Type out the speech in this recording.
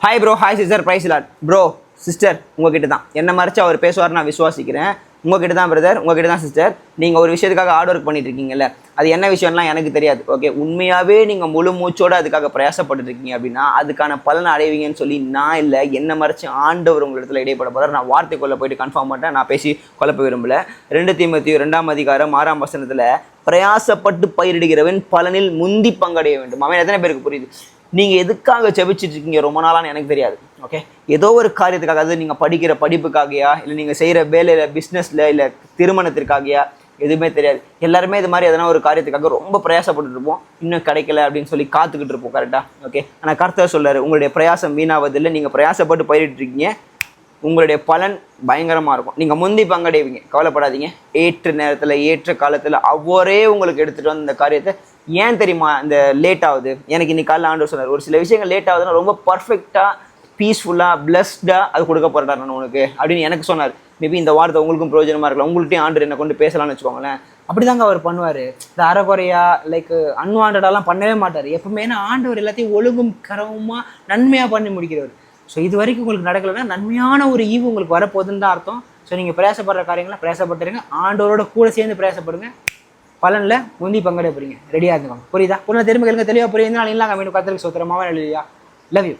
Hi bro, hi sister, price lot bro. Sister உங்ககிட்ட தான் என்ன மறைச்சு அவர் பேசுவார் நான் விசுவாசிக்கிறேன். உங்ககிட்ட தான் பிரதர், உங்ககிட்ட தான் சிஸ்டர். நீங்கள் ஒரு விஷயத்துக்காக ஹார்ட் ஒர்க் பண்ணிட்டு இருக்கீங்கல்ல, அது என்ன விஷயம்லாம் எனக்கு தெரியாது. ஓகே, உண்மையாகவே நீங்கள் முழு மூச்சோடு அதுக்காக பிரயாசப்பட்டு இருக்கீங்க அப்படின்னா அதுக்கான பலனை அடைவீங்கன்னு சொல்லி நான் இல்லை, என்ன மறைச்சு ஆண்டவர் உங்கள் இடத்துல இடைப்பட போகிறார். நான் வார்த்தைக்குள்ளே போயிட்டு கன்ஃபார்ம் பண்ணிட்டேன், நான் பேசி குழப்ப விரும்பல. 2 தீமோத்தேயு 2:6 பிரயாசப்பட்டு பயிரிடுகிறவன் பலனில் முந்தி பங்கடைய வேண்டும். அவன் எத்தனை பேருக்கு புரியுது? நீங்கள் எதுக்காக ஜெபிச்சுட்டு இருக்கீங்க ரொம்ப நாளான்னு எனக்கு தெரியாது. ஓகே, ஏதோ ஒரு காரியத்துக்காக, அது நீங்கள் படிக்கிற படிப்புக்காகையா, இல்லை நீங்கள் செய்கிற வேலையில் பிஸ்னஸில், இல்லை திருமணத்திற்காகையா, எதுவுமே தெரியாது. எல்லாருமே இது மாதிரி எதனா ஒரு காரியத்துக்காக ரொம்ப பிரயாசப்பட்டு இருப்போம், இன்னும் கிடைக்கல அப்படின்னு சொல்லி காத்துக்கிட்டு இருப்போம். கரெக்டாக? ஓகே, ஆனால் கர்த்தர் சொல்றாரு, உங்களுடைய பிரயாசம் வீணாவதில்லை. நீங்கள் பிரயாசப்பட்டு பயிரிட்டு இருக்கீங்க, உங்களுடைய பலன் பயங்கரமாக இருக்கும். நீங்கள் முந்தி பங்கடைவீங்க, கவலைப்படாதீங்க. ஏற்ற நேரத்தில் ஏற்ற காலத்தில் அவரே உங்களுக்கு எடுத்துகிட்டு வந்து இந்த காரியத்தை. ஏன் தெரியுமா இந்த லேட் ஆகுது? எனக்கு இன்னைக்கு காலையில் ஆண்டவர் சொன்னார், ஒரு சில விஷயங்கள் லேட் ஆகுதுன்னா ரொம்ப பர்ஃபெக்டாக, பீஸ்ஃபுல்லாக, பிளஸ்டாக அது கொடுக்க போகிறார் நான் உனக்கு அப்படின்னு எனக்கு சொன்னார். மேபி இந்த வார்த்தை உங்களுக்கும் பிரயோஜனமாக இருக்கலாம். உங்கள்கிட்டையும் ஆண்டவர் என்னை கொண்டு பேசலாம்னு வச்சுக்கோங்களேன். அப்படி தாங்க அவர் பண்ணுவார். இந்த அறகுறையா லைக் அன்வான்டாலாம் பண்ணவே மாட்டார். எப்பவுமே ஆண்டவர் எல்லாத்தையும் ஒழுங்கும் கரவுமாக நன்மையாக பண்ணி முடிக்கிறவர். ஸோ இது வரைக்கும் உங்களுக்கு நடக்கலைன்னா நன்மையான ஒரு ஈவு உங்களுக்கு வரப்போகுதுன்னு தான் அர்த்தம். ஸோ நீங்கள் பிரயாசப்படுற காரியங்களை பிரயாசப்பட்டுருங்க, ஆண்டவரோட கூட சேர்ந்து பிரயாசப்படுங்க, பலனில் முந்தி பங்கடைய போறீங்க. ரெடியாக இருந்துக்கோங்க. புரியுதா? திரும்ப கேளுங்க, தெளிவாக புரியுதுனால இல்லாங்க மீண்டும் கத்திரிக்கு சுத்திரமாவே இல்லையா? Love you.